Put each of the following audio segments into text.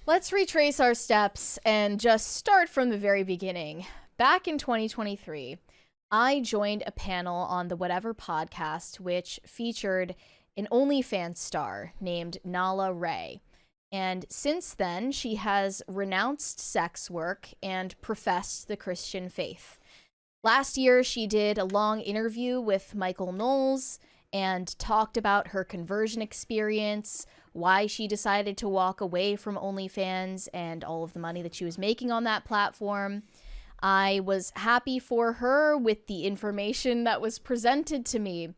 Let's retrace our steps and just start from the very beginning. Back in 2023, I joined a panel on the Whatever podcast, which featured an OnlyFans star named Nala Ray. And since then, she has renounced sex work and professed the Christian faith. Last year, she did a long interview with Michael Knowles and talked about her conversion experience, why she decided to walk away from OnlyFans and all of the money that she was making on that platform. I was happy for her with the information that was presented to me.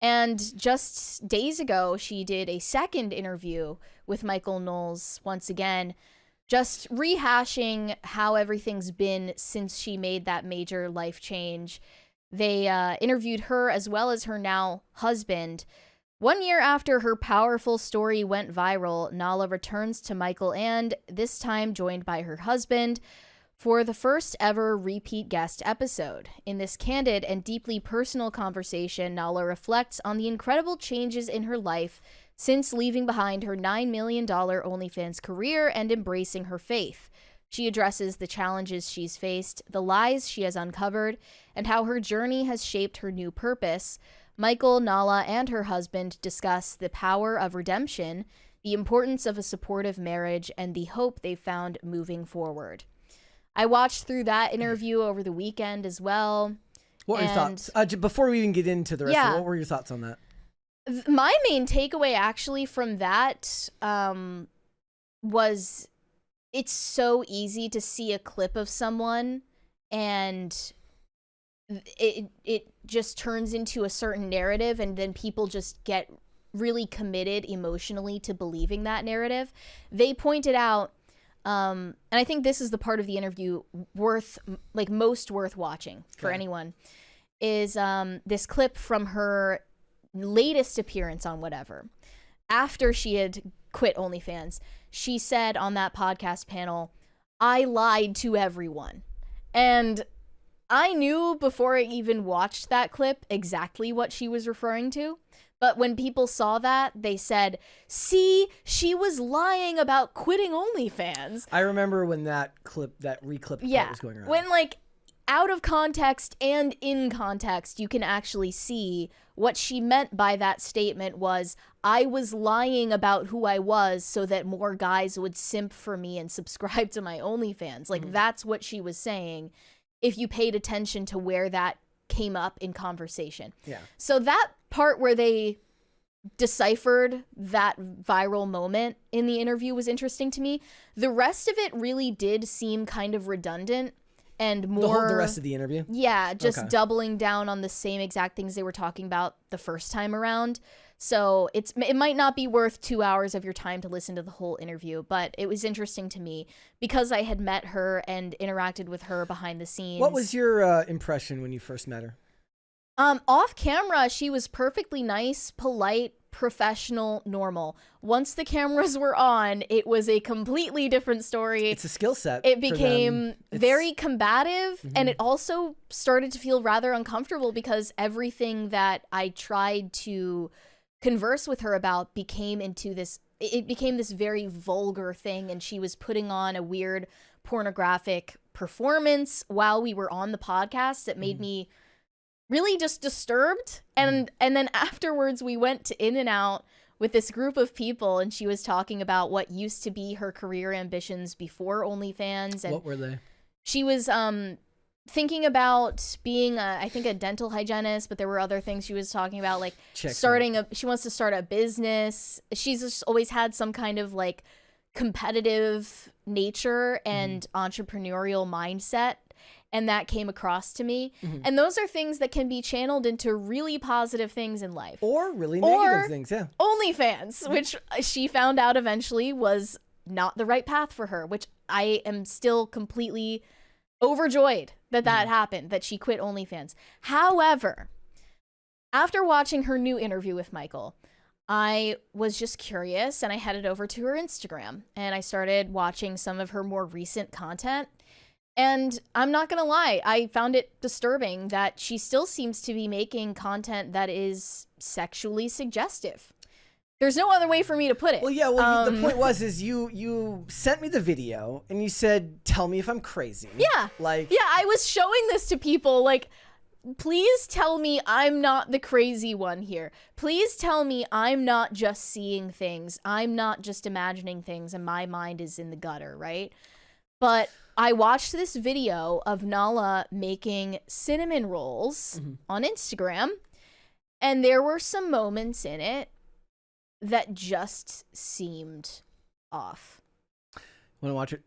And just days ago, she did a second interview with Michael Knowles, once again, just rehashing how everything's been since she made that major life change. They interviewed her as well as her now husband. 1 year after her powerful story went viral, Nala returns to Michael and, this time joined by her husband, for the first ever repeat guest episode. In this candid and deeply personal conversation, Nala reflects on the incredible changes in her life since leaving behind her $9 million OnlyFans career and embracing her faith. She addresses the challenges she's faced, the lies she has uncovered, and how her journey has shaped her new purpose. Michael, Nala, and her husband discuss the power of redemption, the importance of a supportive marriage, and the hope they've found moving forward. I watched through that interview over the weekend as well. What were your thoughts? Before we even get into the rest of it, what were your thoughts on that? My main takeaway actually from that was it's so easy to see a clip of someone and it just turns into a certain narrative, and then people just get really committed emotionally to believing that narrative. They pointed out, and I think this is the part of the interview most worth watching for anyone, is this clip from her latest appearance on Whatever. After she had quit OnlyFans, she said on that podcast panel, "I lied to everyone." And I knew before I even watched that clip exactly what she was referring to. But when people saw that, they said, "See, she was lying about quitting OnlyFans." I remember when that reclipped part was going around. When out of context and in context, you can actually see what she meant by that statement was, I was lying about who I was so that more guys would simp for me and subscribe to my OnlyFans. That's what she was saying, if you paid attention to where that came up in conversation. Yeah. So that part where they deciphered that viral moment in the interview was interesting to me. The rest of it really did seem kind of redundant and more... The rest of the interview? Yeah, just doubling down on the same exact things they were talking about the first time around. So it might not be worth 2 hours of your time to listen to the whole interview, but it was interesting to me because I had met her and interacted with her behind the scenes. What was your impression when you first met her? Off camera, she was perfectly nice, polite, professional, normal. Once the cameras were on, it was a completely different story. It's a skill set. It became very combative, and it also started to feel rather uncomfortable because everything that I tried to converse with her about became this very vulgar thing, and she was putting on a weird pornographic performance while we were on the podcast that made me really just disturbed. And then afterwards we went to In-N-Out with this group of people, and she was talking about what used to be her career ambitions before OnlyFans. And what were they? She was thinking about being I think a dental hygienist, but there were other things she was talking about, like she wants to start a business. She's just always had some kind of competitive nature and entrepreneurial mindset, and that came across to me. And those are things that can be channeled into really positive things in life. Or really negative things, yeah. OnlyFans, which she found out eventually was not the right path for her, which I am still completely overjoyed that happened, that she quit OnlyFans. However, after watching her new interview with Michael, I was just curious, and I headed over to her Instagram, and I started watching some of her more recent content. And I'm not gonna lie, I found it disturbing that she still seems to be making content that is sexually suggestive. There's no other way for me to put it. Well, yeah. Well, the point is you sent me the video and you said, "Tell me if I'm crazy." Yeah. I was showing this to people like, please tell me I'm not the crazy one here. Please tell me I'm not just seeing things. I'm not just imagining things and my mind is in the gutter, right? But I watched this video of Nala making cinnamon rolls on Instagram, and there were some moments in it that just seemed off. Want to watch it?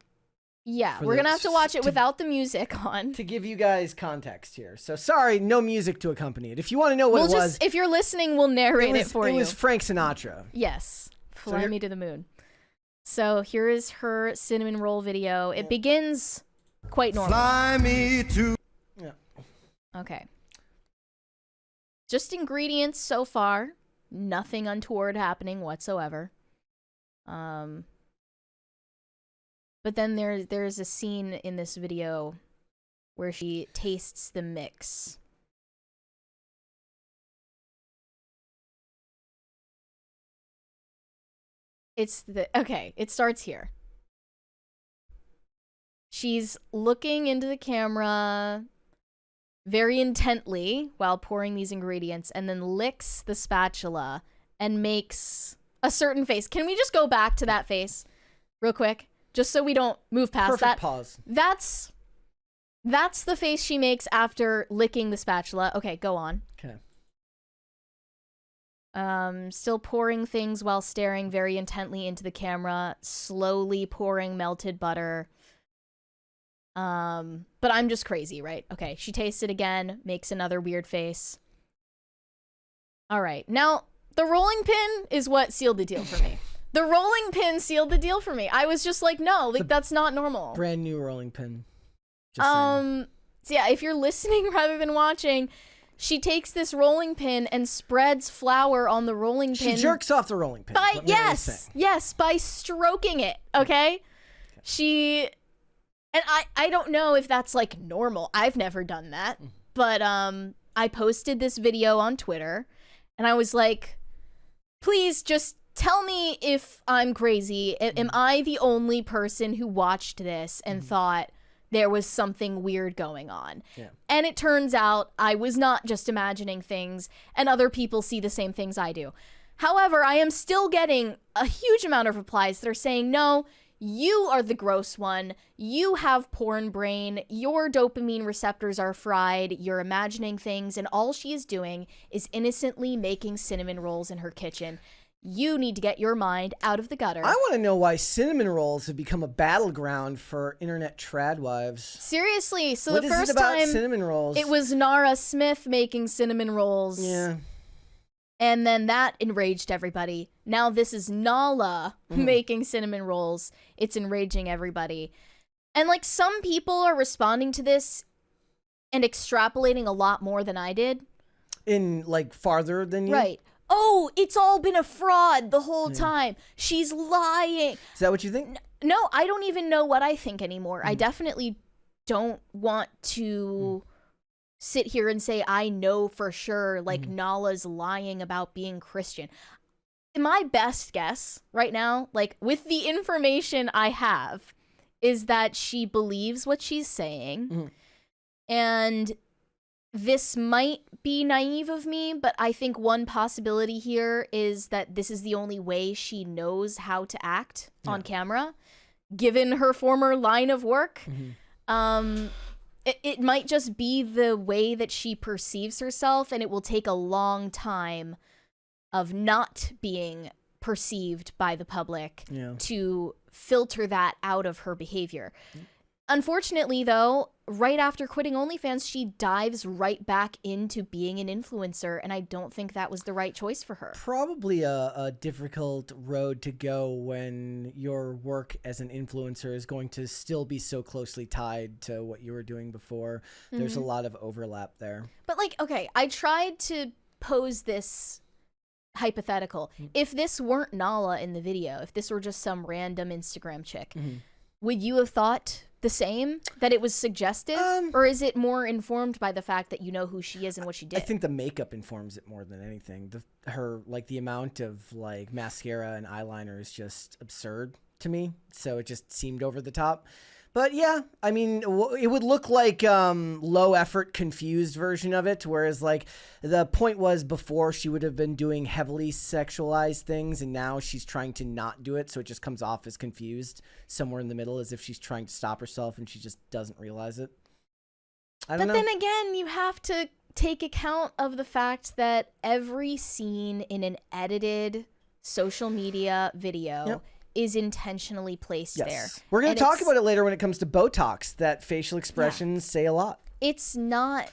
Yeah, we're going to have to watch it without the music on. To give you guys context here. So sorry, no music to accompany it. If you want to know what it was. If you're listening, we'll narrate it for you. It was Frank Sinatra. Yes. Fly me to the moon. So here is her cinnamon roll video. It begins quite normal. Fly me to... Yeah. Okay. Just ingredients so far. Nothing untoward happening whatsoever. But then there's a scene in this video where she tastes the mix. It starts here. She's looking into the camera very intently while pouring these ingredients and then licks the spatula and makes a certain face. Can we just go back to that face real quick? Just so we don't move past that. Perfect pause. That's the face she makes after licking the spatula. Okay, go on. Okay. Still pouring things while staring very intently into the camera, slowly pouring melted butter. But I'm just crazy, right? Okay, she tastes it again, makes another weird face. All right, now the rolling pin is what sealed the deal for me. The rolling pin sealed the deal for me. I was just like, no, like that's not normal. Brand new rolling pin. Just saying. So yeah, if you're listening rather than watching, she takes this rolling pin and spreads flour on the rolling pin. She jerks off the rolling pin. Yes, by stroking it, okay? And I don't know if that's like normal. I've never done that. But I posted this video on Twitter and I was like, please just tell me if I'm crazy. Am I the only person who watched this and thought there was something weird going on? Yeah. And it turns out I was not just imagining things, and other people see the same things I do. However, I am still getting a huge amount of replies that are saying, no, you are the gross one. You have porn brain. Your dopamine receptors are fried. You're imagining things, and all she is doing is innocently making cinnamon rolls in her kitchen. You need to get your mind out of the gutter. I want to know why cinnamon rolls have become a battleground for internet tradwives. Seriously, so what the is first it about time cinnamon rolls? it was Nara Smith making cinnamon rolls. Yeah. And then that enraged everybody. Now this is Nala making cinnamon rolls. It's enraging everybody. And like some people are responding to this and extrapolating a lot more than I did. In like farther than you? Right. Oh, it's all been a fraud the whole time. She's lying. Is that what you think? No, I don't even know what I think anymore. I definitely don't want to sit here and say I know for sure, like Nala's lying about being Christian. My best guess right now, like with the information I have, is that she believes what she's saying. And this might be naive of me, but I think one possibility here is that this is the only way she knows how to act on camera, given her former line of work. It might just be the way that she perceives herself, and it will take a long time of not being perceived by the public to filter that out of her behavior. Unfortunately, though, right after quitting OnlyFans, she dives right back into being an influencer, and I don't think that was the right choice for her. Probably a difficult road to go when your work as an influencer is going to still be so closely tied to what you were doing before. There's a lot of overlap there. But, like, okay, I tried to pose this hypothetical. If this weren't Nala in the video, if this were just some random Instagram chick, would you have thought the same, that it was suggestive, or is it more informed by the fact that you know who she is and what she did? I think the makeup informs it more than anything. The amount of like mascara and eyeliner is just absurd to me, so it just seemed over the top. But yeah, I mean, it would look like low effort, confused version of it, whereas like the point was before she would have been doing heavily sexualized things, and now she's trying to not do it, so it just comes off as confused somewhere in the middle, as if she's trying to stop herself and she just doesn't realize it. I don't know. But then again, you have to take account of the fact that every scene in an edited social media video is intentionally placed there. We're going to talk about it later when it comes to Botox, that facial expressions say a lot. It's not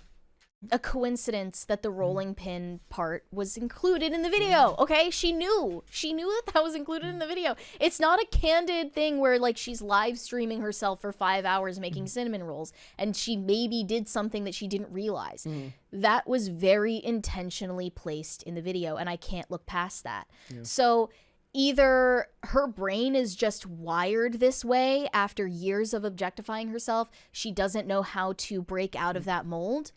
a coincidence that the rolling pin part was included in the video, okay? She knew that was included in the video. It's not a candid thing where like she's live streaming herself for 5 hours making cinnamon rolls and she maybe did something that she didn't realize. That was very intentionally placed in the video, and I can't look past that. So either her brain is just wired this way after years of objectifying herself, she doesn't know how to break out of that mold,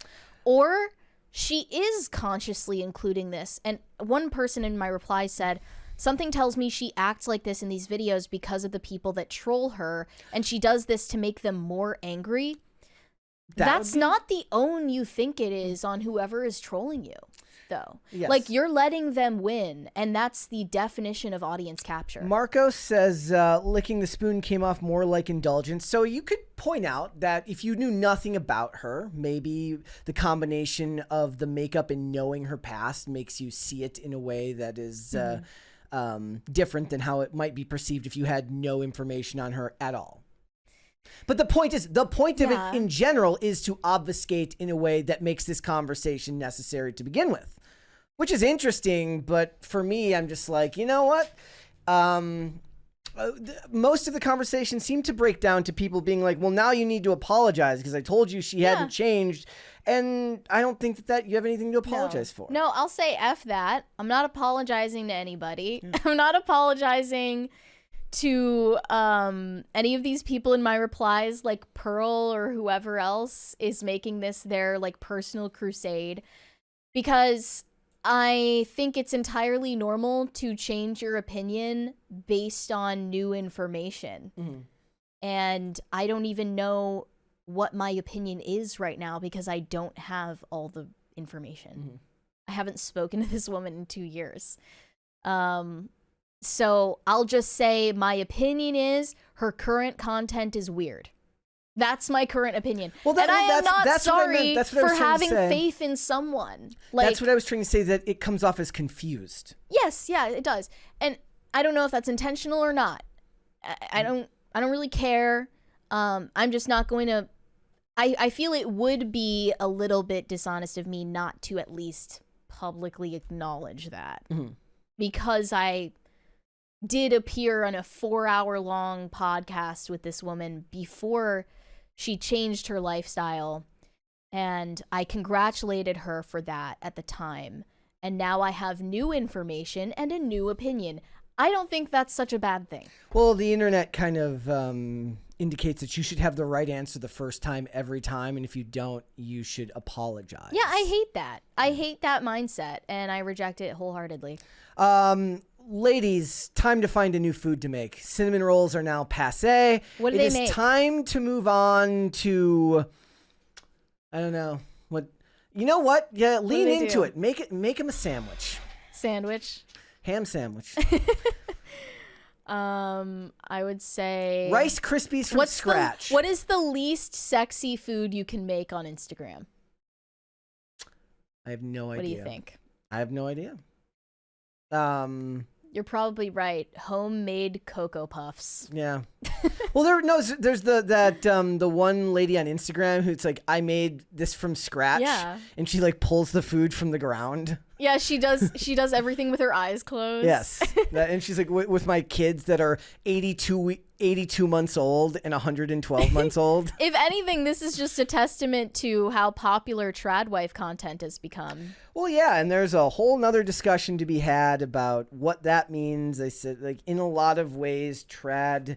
or she is consciously including this. And one person in my reply said, something tells me she acts like this in these videos because of the people that troll her, and she does this to make them more angry. That's not the own you think it is on whoever is trolling you, though. Yes. Like, you're letting them win, and that's the definition of audience capture. Marco says licking the spoon came off more like indulgence. So you could point out that if you knew nothing about her, maybe the combination of the makeup and knowing her past makes you see it in a way that is different than how it might be perceived if you had no information on her at all. But the point of it in general is to obfuscate in a way that makes this conversation necessary to begin with, which is interesting. But for me, I'm just like, you know what? Most of the conversation seemed to break down to people being like, well, now you need to apologize because I told you she hadn't changed. And I don't think that you have anything to apologize for. No, I'll say F that. I'm not apologizing to anybody. I'm not apologizing to any of these people in my replies, like Pearl or whoever else is making this their like personal crusade, because I think it's entirely normal to change your opinion based on new information. And I don't even know what my opinion is right now because I don't have all the information. I haven't spoken to this woman in 2 years. So I'll just say my opinion is her current content is weird. That's my current opinion. Well, and I am not sorry for having faith in someone. Like, that's what I was trying to say, that it comes off as confused. Yes, yeah, it does. And I don't know if that's intentional or not. I don't really care. I'm just not going to. I feel it would be a little bit dishonest of me not to at least publicly acknowledge that. Because I did appear on a 4-hour-long podcast with this woman before she changed her lifestyle, and I congratulated her for that at the time. And now I have new information and a new opinion. I don't think that's such a bad thing. Well, the internet kind of indicates that you should have the right answer the first time every time, and if you don't, you should apologize. Yeah, I hate that. I hate that mindset, and I reject it wholeheartedly. Ladies, time to find a new food to make. Cinnamon rolls are now passé. What do they make? It is time to move on to, I don't know. What? You know what? Yeah, lean into it. Make them a sandwich. Sandwich? Ham sandwich. I would say Rice Krispies from scratch. What is the least sexy food you can make on Instagram? I have no idea. What do you think? I have no idea. You're probably right. Homemade Cocoa Puffs. Yeah. Well, there's the one lady on Instagram who's like, I made this from scratch. Yeah. And she like pulls the food from the ground. Yeah, she does. She does everything with her eyes closed. Yes. And she's like, with my kids that are 82 months old and 112 months old. If anything, this is just a testament to how popular tradwife content has become. Well, yeah, and there's a whole nother discussion to be had about what that means. I said, like, in a lot of ways, trad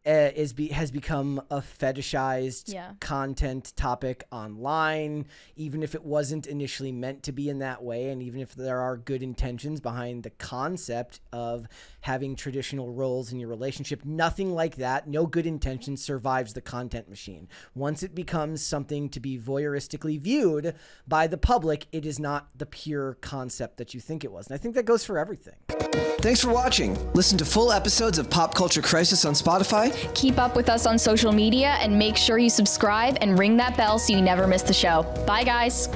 has become a fetishized Yeah. content topic online, even if it wasn't initially meant to be in that way, and even if there are good intentions behind the concept of having traditional roles in your relationship. Nothing like that, no good intention survives the content machine. Once it becomes something to be voyeuristically viewed by the public, it is not the pure concept that you think it was. And I think that goes for everything. Thanks for watching. Listen to full episodes of Pop Culture Crisis on Spotify. Keep up with us on social media and make sure you subscribe and ring that bell so you never miss the show. Bye, guys.